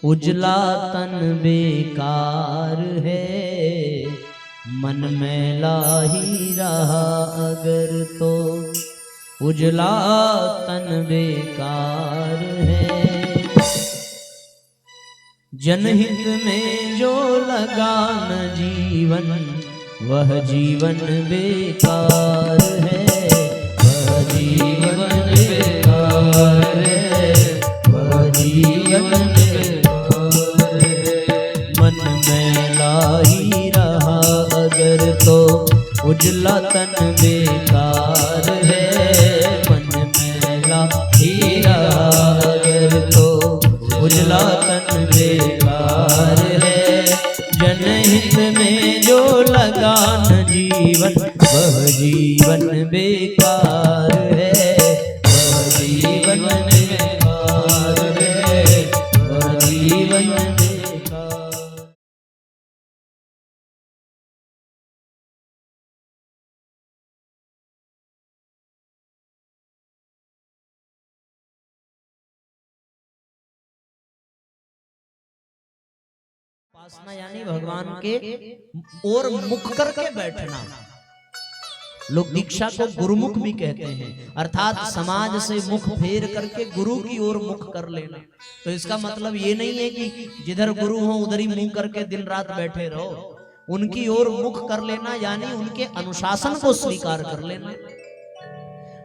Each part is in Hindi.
उजला तन बेकार है, मन मैला ही रहा अगर तो उजला तन बेकार है। जनहित में जो लगा न जीवन वह जीवन बेकार है, वह जीवन बेकार है, वह जीवन बेकार है। मन मैला ही रहा अगर तो उजला तन बेकार है, मन मैला ही रहा अगर तो उजला तन बेकार है। जनहित में जो लगा न जीवन वह जीवन बेकार है, वह जीवन बेकार है, वह जीवन बेकार। उपासना यानी भगवान के और मुख करके बैठना। लोग दीक्षा को गुरुमुख भी कहते हैं, अर्थात समाज से मुख फेर करके गुरु की ओर मुख कर लेना। तो इसका मतलब ये नहीं है कि जिधर गुरु हो उधर ही मुंह करके दिन रात बैठे रहो। उनकी ओर मुख कर लेना यानी उनके अनुशासन को स्वीकार कर लेना।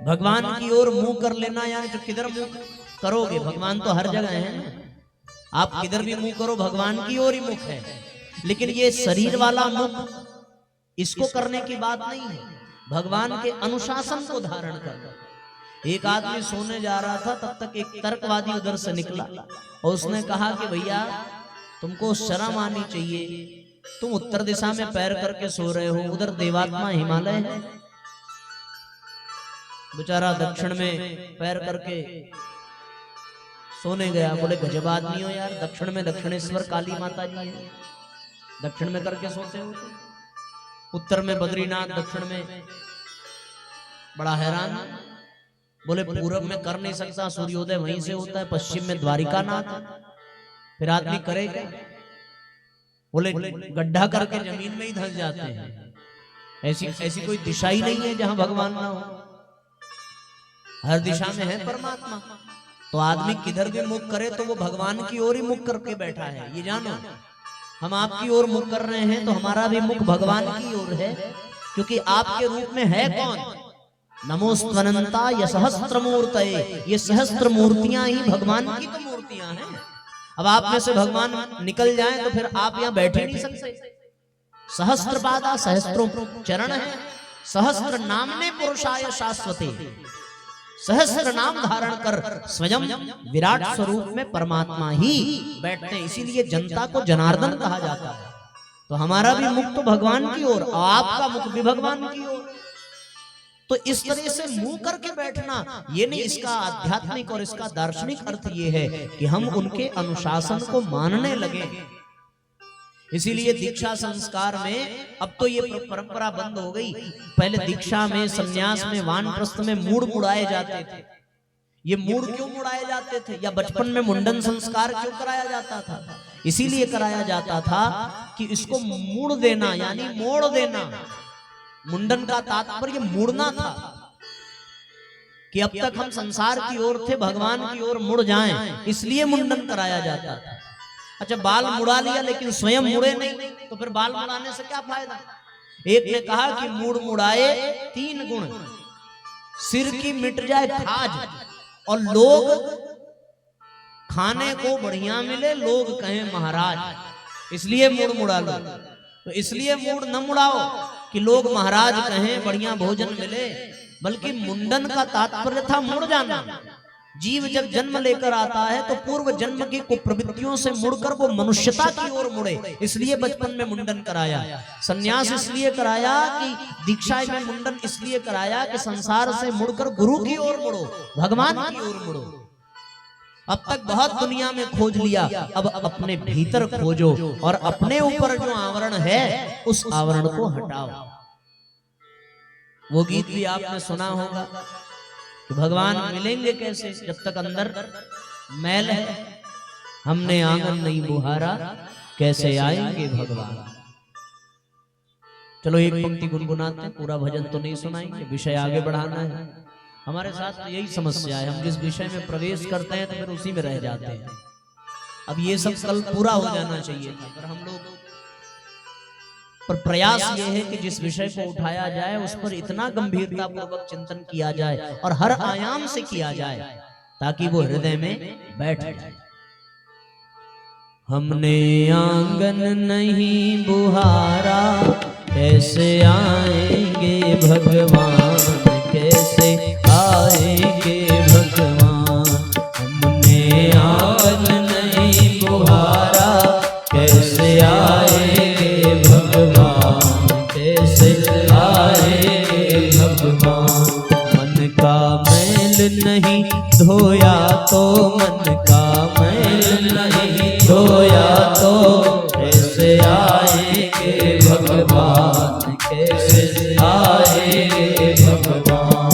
भगवान की ओर मुंह कर लेना यानी तो किधर मुंह करोगे, भगवान तो हर जगह है ना। आप किधर भी मुंह करो भगवान की ओर ही मुख है। लेकिन ये शरीर वाला मुख, इसको करने की बात नहीं है, भगवान के अनुशासन को धारण कर। एक आदमी सोने जा रहा था, तब तक एक तर्कवादी उधर से निकला और उसने कहा कि भैया तुमको शर्म आनी चाहिए, तुम उत्तर दिशा में पैर करके सो रहे हो, उधर देवात्मा हिमालय है। बेचारा दक्षिण में पैर करके सोने गया। बोले गजब आदमी हो यार, दक्षिण में दक्षिणेश्वर काली माता जी है, दक्षिण में करके सोते हो, उत्तर में बद्रीनाथ, दक्षिण में। बड़ा हैरान। बोले पूरब में कर नहीं सकता, सूर्योदय वहीं से होता है, पश्चिम में द्वारिका नाथ, फिर आदमी करे क्या? बोले गड्ढा करके जमीन में ही धंस जाते हैं। ऐसी कोई दिशा ही नहीं है जहां भगवान ना हो, हर दिशा में है परमात्मा। तो आदमी किधर भी मुख करे तो वो भगवान की ओर ही मुख करके बैठा है, ये जानो। हम आपकी ओर मुख कर रहे हैं तो हमारा भी मुख भगवान की ओर है, क्योंकि आपके रूप में है कौन? नमोस्तवनंता ये सहस्त्र मूर्तये, ये सहस्त्र मूर्तियां ही भगवान की तो मूर्तियां हैं। अब आप में से भगवान निकल जाएं तो फिर आप यहाँ बैठे नहीं सकते। सहस्त्र पादा सहस्त्रों चरण है, सहस्त्र नामने पुरुषाय शाश्वते, सहस्त्र नाम धारण कर स्वयं विराट स्वरूप में परमात्मा ही बैठते हैं। इसीलिए जनता को जनार्दन कहा जाता है। तो हमारा भी मुख तो भगवान की ओर, आपका मुख भी भगवान की ओर। तो इस तरह से मुंह करके बैठना ये नहीं, इसका आध्यात्मिक और इसका दार्शनिक अर्थ ये है कि हम उनके अनुशासन को मानने लगे। इसीलिए दीक्षा संस्कार में अब तो ये परंपरा बंद हो गई। पहले दीक्षा में, संन्यास में, वानप्रस्थ में मूड मुड़ाए जाते थे। ये मूड क्यों मुड़ाए जाते थे, या बचपन में मुंडन संस्कार क्यों कराया जाता था? इसीलिए कराया जाता था कि इसको मूड़ देना यानी मोड़ देना। मुंडन का तात्पर्य मुड़ना था कि अब तक हम संसार की ओर थे, भगवान की ओर मुड़ जाएं, इसलिए मुंडन कराया जाता था। अच्छा, बाल मुड़ा लिया लेकिन स्वयं मुड़े नहीं, तो फिर बाल मुड़ाने से क्या फायदा? एक ने कहा कि मूड मुड़ाए 3 गुण, सिर की मिट जाए खाज, और लोग खाने को बढ़िया मिले, लोग कहें महाराज, इसलिए मूड मुड़ा लो। तो इसलिए मूड न मुड़ाओ कि लोग महाराज कहें, बढ़िया भोजन मिले, बल्कि मुंडन का तात्पर्य था मुड़ जाना। जीव जब जन्म लेकर आता है तो पूर्व जन्म की कुप्रवृत्तियों से मुड़कर वो मनुष्यता की ओर मुड़े, इसलिए बचपन में मुंडन कराया। सन्यास इसलिए कराया कि दीक्षा में मुंडन इसलिए कराया कि संसार से मुड़कर गुरु की ओर मुड़ो, भगवान की ओर मुड़ो। अब तक बहुत दुनिया में खोज लिया, अब अपने भीतर खोजो और अपने ऊपर जो आवरण है उस आवरण को हटाओ। वो गीत भी आपने सुना होगा कि भगवान मिलेंगे कैसे जब तक अंदर मैल है। हमने आंगन नहीं बुहारा, कैसे आएंगे भगवान। चलो एक पंक्ति गुनगुनाते हैं, पूरा भजन तो नहीं सुनाएंगे, विषय आगे बढ़ाना है। हमारे साथ तो यही समस्या है, हम जिस विषय में प्रवेश करते हैं तो फिर उसी में रह जाते हैं। अब ये सब कल पूरा हो जाना चाहिए था, पर हम लोग पर प्रयास ये है कि जिस विषय को उठाया जाए उस पर इतना गंभीरता पूर्वक चिंतन किया जाए और हर आयाम से किया जाए ताकि वो हृदय में बैठ जाए। हमने आंगन नहीं बुहारा, कैसे आएंगे भगवान, कैसे आएंगे भगवान। हमने आंगन नहीं बुहारा, कैसे आएंगे भगवान, कैसे आएंगे भगवान। मन का मैल नहीं धोया तो, मन का मैल नहीं धोया तो, कैसे आएंगे भगवान, कैसे आएंगे भगवान।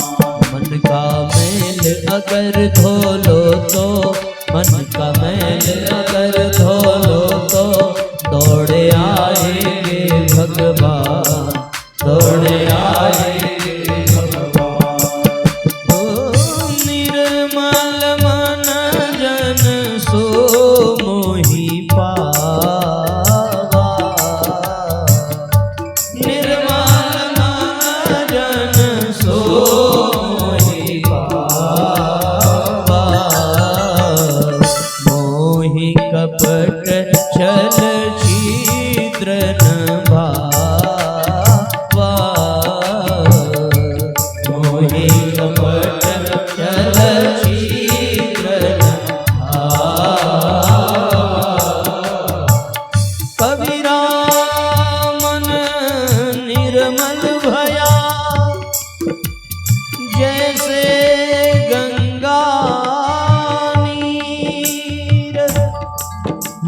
मन का मैल अगर धो लो तो, मन का मैल अगर धो लो तो, दौड़े आएंगे भगवान, दौड़े आएंगे भगवान। ओ निर्मल मन जन सो मोहि पावा, निर्मल मन जन सो मोहि पावा। मोहि कपट छल छिद्र न भावा, मोहि कपट छल छिद्र न भावा। कबीरा मन निर्मल भया, जैसे गंगा नीर।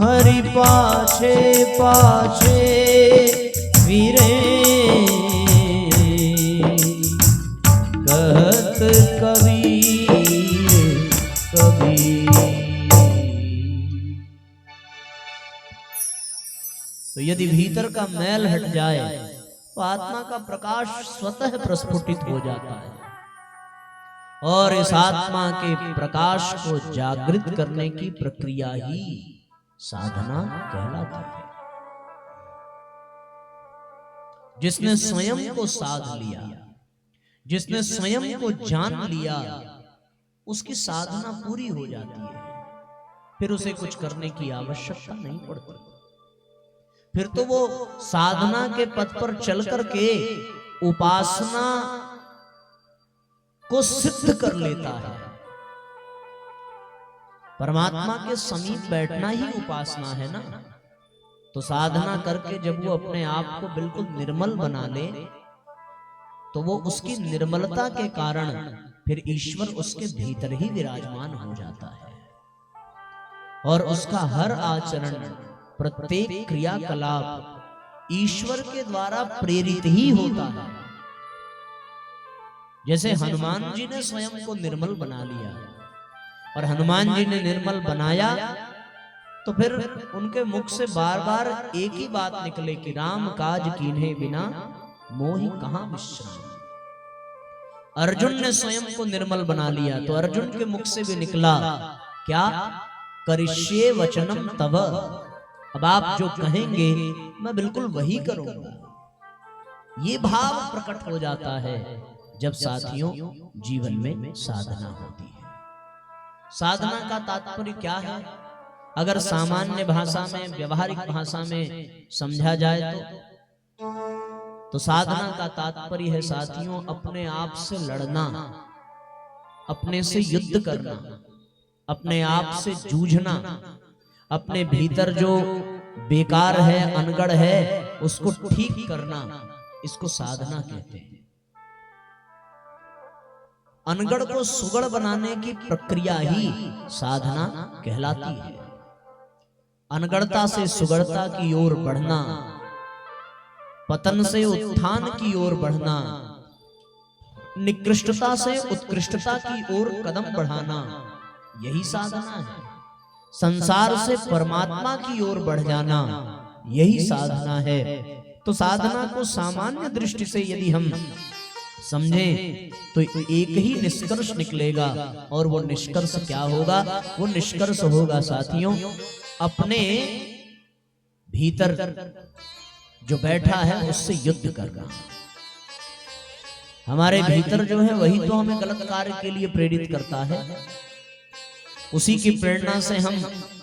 हरि पाछे पाछे फिरे, कहत कबीर कबीर। तो यदि भीतर का मैल हट जाए तो आत्मा का प्रकाश स्वतः प्रस्फुटित हो जाता है और इस आत्मा के प्रकाश को जागृत करने की प्रक्रिया ही साधना कहलाती है। जिसने स्वयं को साध लिया, जिसने स्वयं को जान लिया, उसकी साधना पूरी हो जाती है। फिर उसे कुछ करने की आवश्यकता नहीं पड़ती। फिर तो वो साधना के पथ पर चल करके उपासना को सिद्ध कर लेता है। परमात्मा के समीप बैठना ही उपासना है ना। तो साधना करके जब वो अपने आप को बिल्कुल निर्मल बना ले तो वो उसकी निर्मलता के कारण फिर ईश्वर उसके भीतर ही विराजमान हो जाता है और उसका हर आचरण, प्रत्येक क्रियाकलाप ईश्वर के द्वारा प्रेरित ही होता है। जैसे हनुमान जी ने स्वयं को निर्मल बना लिया और हनुमान जी ने निर्मल बनाया तो फिर उनके मुख से बार बार एक ही बात निकले कि राम काज कीन्हे बिना मोहि कहां विश्राम। अर्जुन ने स्वयं को निर्मल बना लिया तो अर्जुन के मुख से भी निकला क्या, करिष्ये वचनम तव। अब आप जो कहेंगे मैं बिल्कुल वही करूंगा। ये भाव प्रकट हो जाता है जब साथियों जीवन में साधना होती है। साधना का तात्पर्य क्या है? अगर सामान्य भाषा में, व्यवहारिक भाषा में समझा जाए तो साधना का तात्पर्य है साथियों अपने आप से लड़ना, अपने से युद्ध करना, अपने आप से जूझना, अपने भीतर जो बेकार है, अनगढ़ है, उसको ठीक करना। इसको साधना कहते हैं। अनगढ़ को सुगढ़ बनाने की प्रक्रिया ही साधना कहलाती है। अनगढ़ता से सुगढ़ता की ओर बढ़ना, पतन से उत्थान की ओर बढ़ना, निकृष्टता से उत्कृष्टता की ओर कदम बढ़ाना, यही साधना है। संसार से परमात्मा की ओर बढ़ जाना, यही साधना है। तो साधना को सामान्य दृष्टि से यदि हम समझें तो एक ही निष्कर्ष निकलेगा, और वो निष्कर्ष क्या होगा? वो निष्कर्ष होगा साथियों, अपने भीतर जो बैठा है उससे युद्ध करना। हमारे भीतर जो है वही तो हमें गलत कार्य के लिए प्रेरित करता है। उसी की प्रेरणा से हम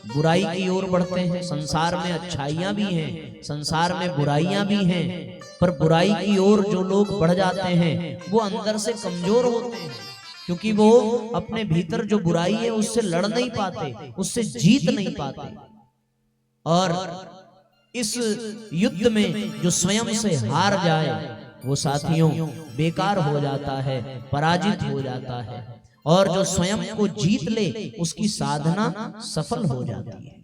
बुराई की ओर बढ़ते हैं। संसार में अच्छाइयां भी हैं, संसार में बुराइयां भी हैं, पर बुराई की ओर जो लोग बढ़ जाते हैं वो अंदर से कमजोर होते हैं, क्योंकि वो अपने भीतर जो बुराई है उससे लड़ नहीं पाते, उससे जीत नहीं पाते। और इस युद्ध में जो स्वयं से हार जाए वो साथियों बेकार हो जाता है, पराजित हो जाता है। और जो स्वयं को जीत ले उसकी साधना सफल हो जाती है।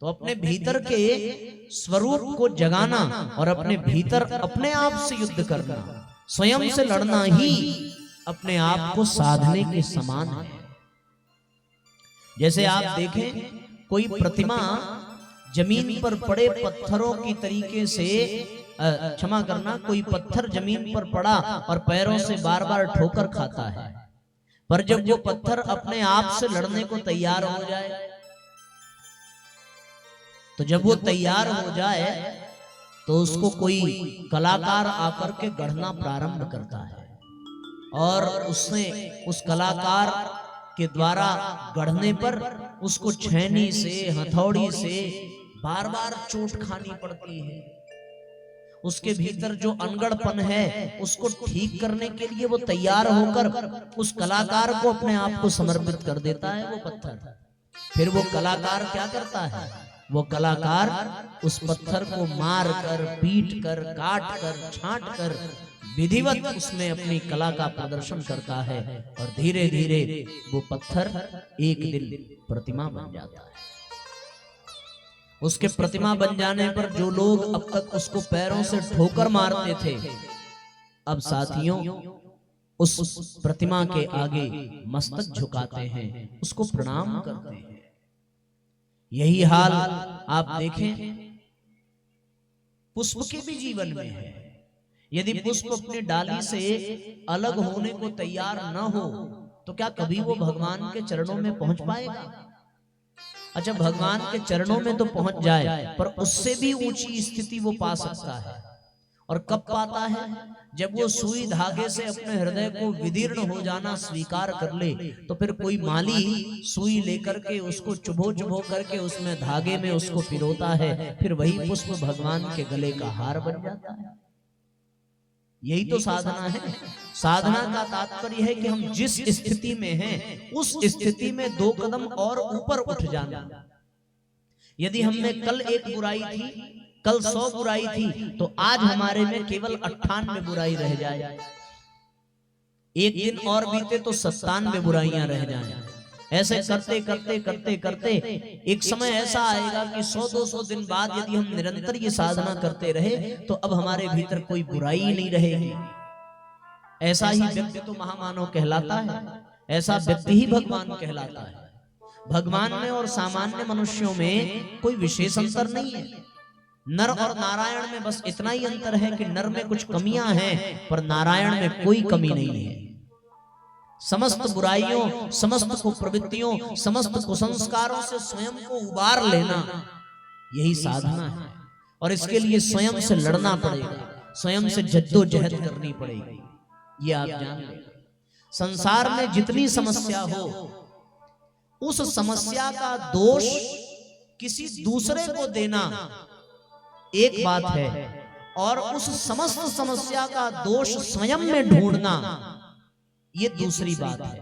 तो अपने भीतर के स्वरूप को जगाना और अपने भीतर अपने आप से युद्ध करना, स्वयं से लड़ना ही अपने आप को साधने के समान है। जैसे आप देखें कोई प्रतिमा जमीन पर पड़े पत्थरों की तरीके से, क्षमा करना, कोई पत्थर जमीन पर पड़ा और पैरों से बार बार ठोकर खाता है, पर जब वो पत्थर अपने आप से लड़ने को तैयार हो जाए, तो जब वो तैयार हो जाए तो उसको कोई कलाकार आकर के गढ़ना प्रारंभ करता है, और उसने उस कलाकार के द्वारा गढ़ने पर उसको छेनी से, हथौड़ी से बार बार चोट खानी पड़ती है। उसके भीतर जो अनगढ़पन है उसको ठीक करने के लिए वो तैयार होकर उस कलाकार को अपने आप को समर्पित कर देता है वो पत्थर। फिर वो कलाकार क्या करता है? वो कलाकार उस पत्थर को मार कर, पीट कर, काट कर, छांट कर विधिवत उसमें अपनी कला का प्रदर्शन करता है, और धीरे धीरे वो पत्थर एक दिन प्रतिमा बन जाता है। उसके प्रतिमा बन जाने पर जो लोग अब तक उसको पैरों से ठोकर मारते थे, अब साथियों उस प्रतिमा के आगे मस्तक झुकाते हैं, उसको प्रणाम करते हैं। यही हाल आप देखें पुष्प के भी जीवन में है। यदि पुष्प अपनी डाली से अलग होने को तैयार न हो तो क्या कभी वो भगवान के चरणों में पहुंच पाएगा? अच्छा, भगवान के चरणों में तो पहुंच जाए, पर उससे भी ऊंची स्थिति वो पा सकता है। और कब पाता है? जब वो सुई धागे से अपने हृदय को विदीर्ण हो जाना स्वीकार कर ले, तो फिर कोई माली सुई लेकर के उसको चुभो चुभो करके उसमें धागे में उसको पिरोता है, फिर वही पुष्प भगवान के गले का हार बन जाता है। यही तो साधना है। साधना का तात्पर्य है कि हम जिस स्थिति में हैं उस स्थिति में 2 कदम और ऊपर उठ जाना। यदि हम में कल एक बुराई थी, कल 100 बुराई थी, तो आज हमारे में केवल 98 बुराई रह जाए। एक दिन और बीते तो 97 बुराइयां रह जाएं। ऐसे करते करते करते करते एक समय ऐसा आएगा कि 100-200 दिन बाद यदि हम निरंतर ये साधना करते रहे तो अब हमारे भीतर कोई बुराई ही नहीं रहेगी। ऐसा ही व्यक्ति तो महामानव कहलाता है, ऐसा व्यक्ति ही भगवान कहलाता है। भगवान में और सामान्य मनुष्यों में कोई विशेष अंतर नहीं है। नर और नारायण में बस इतना ही अंतर है कि नर में कुछ कमियां हैं पर नारायण में कोई कमी नहीं है। समस्त बुराइयों, समस्त कुप्रवृत्तियों, समस्त कुसंस्कारों से स्वयं को उबार लेना, यही साधना है। और इसके लिए स्वयं से लड़ना पड़ेगा, स्वयं से जद्दोजहद करनी पड़ेगी। ये आप जान लें। संसार में जितनी समस्या हो, उस समस्या का दोष किसी दूसरे को देना एक बात है, और उस समस्त समस्या का दोष स्वयं में ढूंढना ये दूसरी बात है।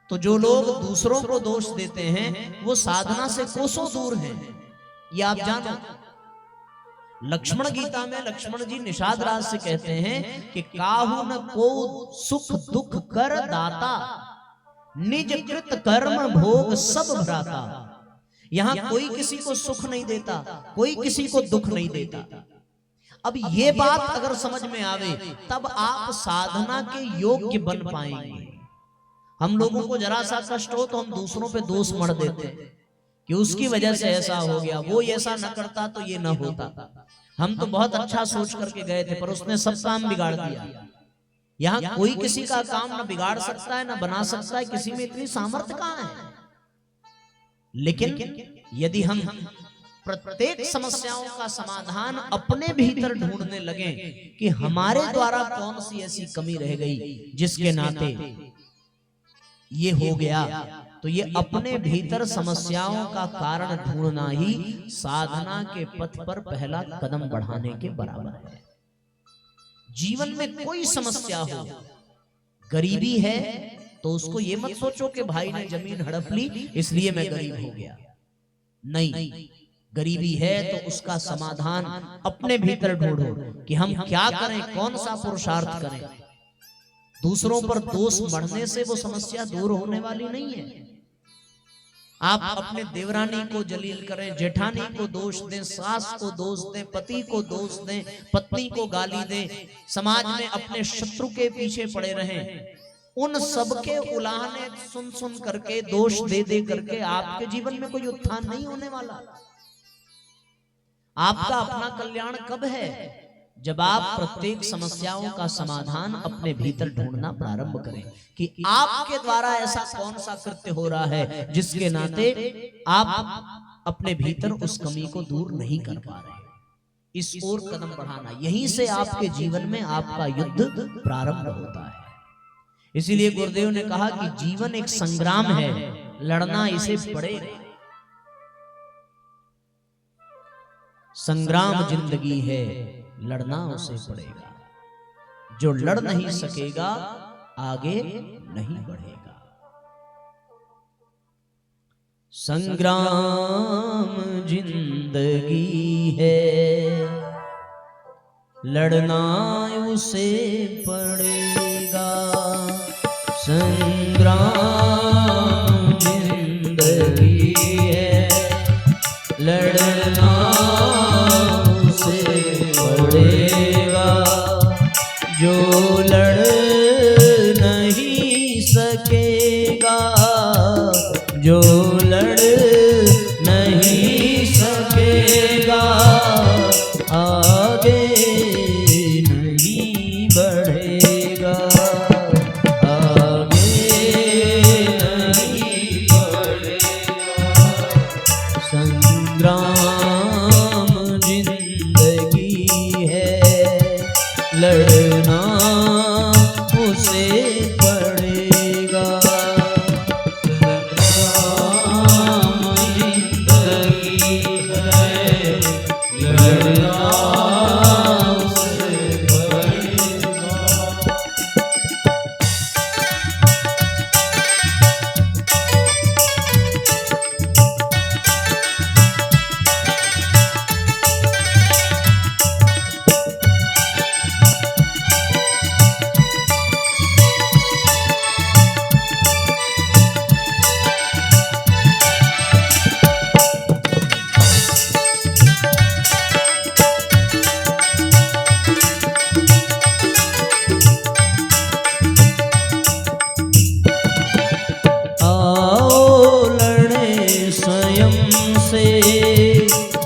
तो जो लोग दूसरों को दोष देते हैं वो साधना से कोसों दूर हैं। ये आप जानो। लक्ष्मण गीता में लक्ष्मण जी निषाद राज से कहते हैं कि काहू न को सुख दुख कर दाता, निज कृत कर्म भोग सब भ्राता। यहां कोई किसी को सुख नहीं देता, कोई किसी को दुख नहीं देता। अब ये बात अगर समझ में आवे तब आप साधना के योग्य बन पाएंगे। हम लोगों को जरा सा कष्ट हो तो हम दूसरों पे दोष मढ़ देते हैं कि उसकी वजह से ऐसा हो गया, वो ऐसा न करता तो ये न होता। हम तो बहुत अच्छा सोच करके गए थे, पर उसने सब काम बिगाड़ दिया। यहाँ कोई किसी का काम न बिगाड़ सकता है, न बना सकता है, किसी में इतनी सामर्थ्य कहाँ है। लेकिन यदि हम प्रत्येक समस्याओं का समाधान अपने भीतर ढूंढने लगे कि हमारे द्वारा कौन सी ऐसी कमी रह गई जिसके नाते ये हो गया, तो ये अपने भीतर समस्याओं का कारण ढूंढना ही साधना के पथ पर पहला कदम बढ़ाने के बराबर है। जीवन में कोई समस्या हो, गरीबी है तो उसको ये मत सोचो कि भाई ने जमीन हड़प ली इसलिए मैं गरीब हो गया। नहीं, गरीबी है तो उसका समाधान अपने भीतर ढूंढो कि हम क्या करें, कौन सा पुरुषार्थ करें। दूसरों पर दोष मढ़ने से वो समस्या दूर होने वाली नहीं है। आप अपने देवरानी को जलील करें, जेठानी को दोष दें, सास को दोष दें, पति को दोष दें, पत्नी को गाली दें, समाज में अपने शत्रु के पीछे पड़े रहें, उन सबके उलाहने सुन सुन करके, दोष दे दे करके आपके जीवन में कोई उत्थान नहीं होने वाला। आपका अपना कल्याण कब है? जब आप प्रत्येक समस्याओं का समाधान अपने भीतर ढूंढना प्रारंभ करें कि आपके द्वारा ऐसा कौन सा कृत्य हो रहा है जिसके नाते आप अपने भीतर उस कमी को दूर नहीं कर पा रहे। इस ओर कदम बढ़ाना, यहीं से आपके जीवन में आपका युद्ध प्रारंभ होता है। इसीलिए गुरुदेव ने कहा कि जीवन एक संग्राम है, लड़ना इसे पड़ेगा। संग्राम जिंदगी है, लड़ना उसे पड़ेगा। जो लड़ नहीं सकेगा आगे नहीं बढ़ेगा। संग्राम जिंदगी है, लड़ना उसे पड़ेगा। संग्राम जिंदगी है, लड़ना उसे पड़ेगा। जो लड़ नहीं सकेगा, जो लड़ नहीं सकेगा, आगे नहीं बढ़ेगा, आगे नहीं बढ़ेगा। संग्राम लड़ना उसे पड़ेगा। संग्राम जिंदगी है, लड़ना उसे पड़ेगा।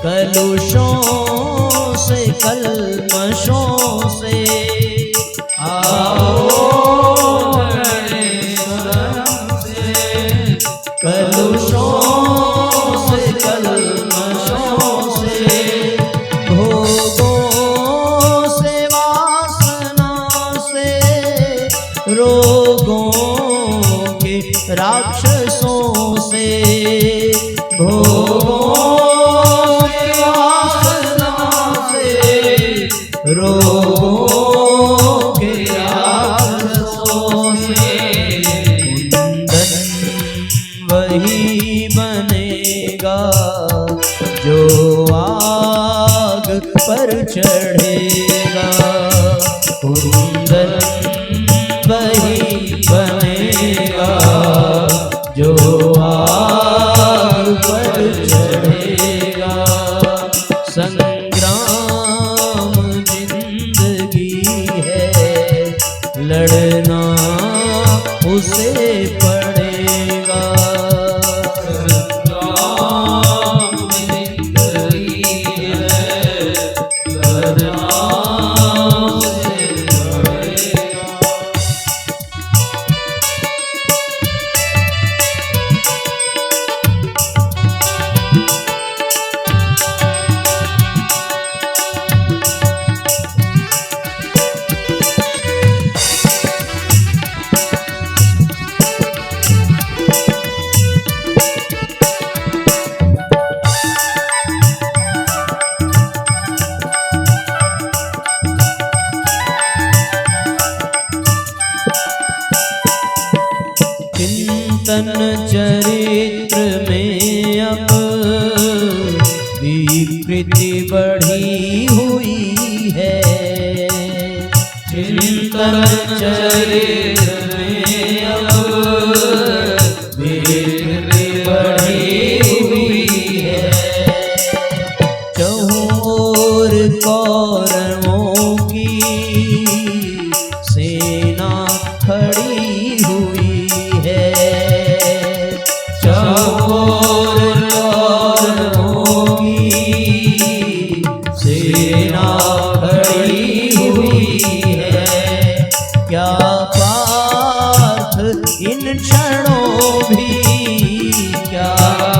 कलुषों से, कलमशों से आओ लड़े स्वयं से। कलुषों से, कलमशों से, भोगों से, वासना से, रोगों के राक्षसों से, भोगों रोगों के राक्षसों से। कुंदन वही बनेगा जो आग पर चढ़ेगा। कुंदन वही बनेगा जो आग पर चढ़ेगा। लड़ना उसे पड़ेगा। संग्राम प्रीति बढ़ी हुई है। चिंतन चरित्र में अब प्रीति बढ़ी हुई है। चहुं ओर कौरवों की सेना खड़ी हुई है। चहुं ओर कौरवों की सेना खड़ी हुई है। क्या पार्थ इन क्षणों भी, क्या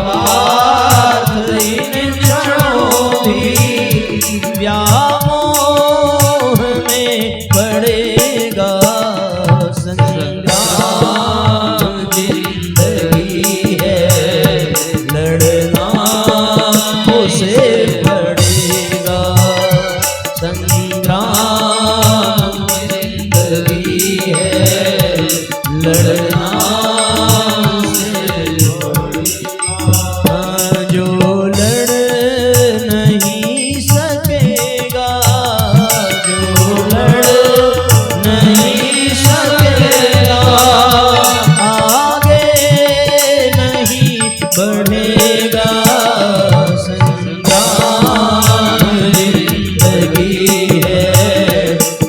पार्थ इन क्षणों भी व्यामोह में पड़ेगा। संग्राम जिंदगी है, लड़ना उसे पड़ेगा। संग्राम जिंदगी है, लड़ना उसे पड़ेगा। जो लड़ नहीं सकेगा, जो लड़ नहीं सकेगा, आगे नहीं बढ़ेगा। संग्राम जिंदगी है,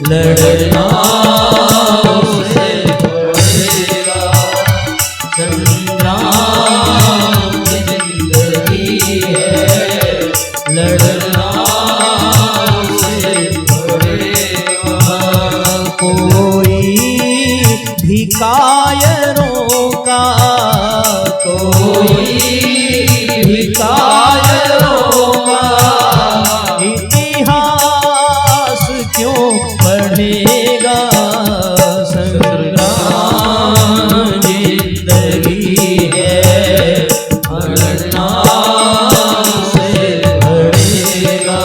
लड़ना उसे पड़ेगा। संग्राम जिंदगी है, लड़ना उसे पड़ेगा। कोई भी कायरों का, कोई भी कायरों का इतिहास क्यों पढ़ेगा। संग्राम जिंदगी है, लड़ना उसे पड़ेगा।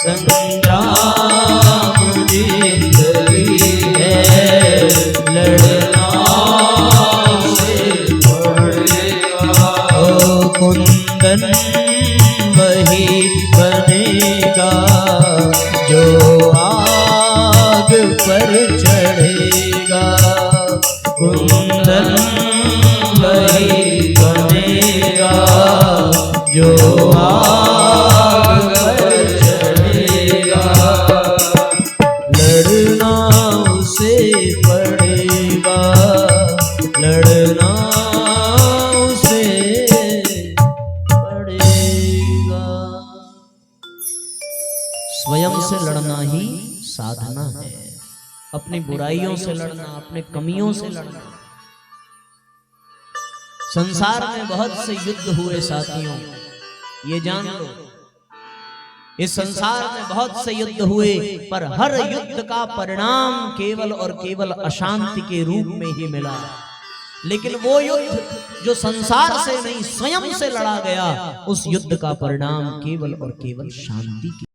संग्राम जिंदगी है, लड़ना उसे पड़ेगा। ओ कुंदन वही बनेगा जो आग पर चढ़ेगा। कुंदन वही बनेगा जो आग पर चढ़ेगा। लड़ना उसे पड़ेगा, लड़ना उसे पड़ेगा। स्वयं से लड़ना ही साधना है। अपनी बुराइयों से लड़ना, अपने कमियों से लड़ना। संसार में बहुत से युद्ध हुए साथियों, ये जान लो। इस संसार में बहुत से युद्ध हुए, पर हर युद्ध का परिणाम केवल और केवल अशांति के रूप में ही मिला। लेकिन वो युद्ध जो संसार से नहीं स्वयं से लड़ा गया, उस युद्ध का परिणाम केवल और केवल शांति की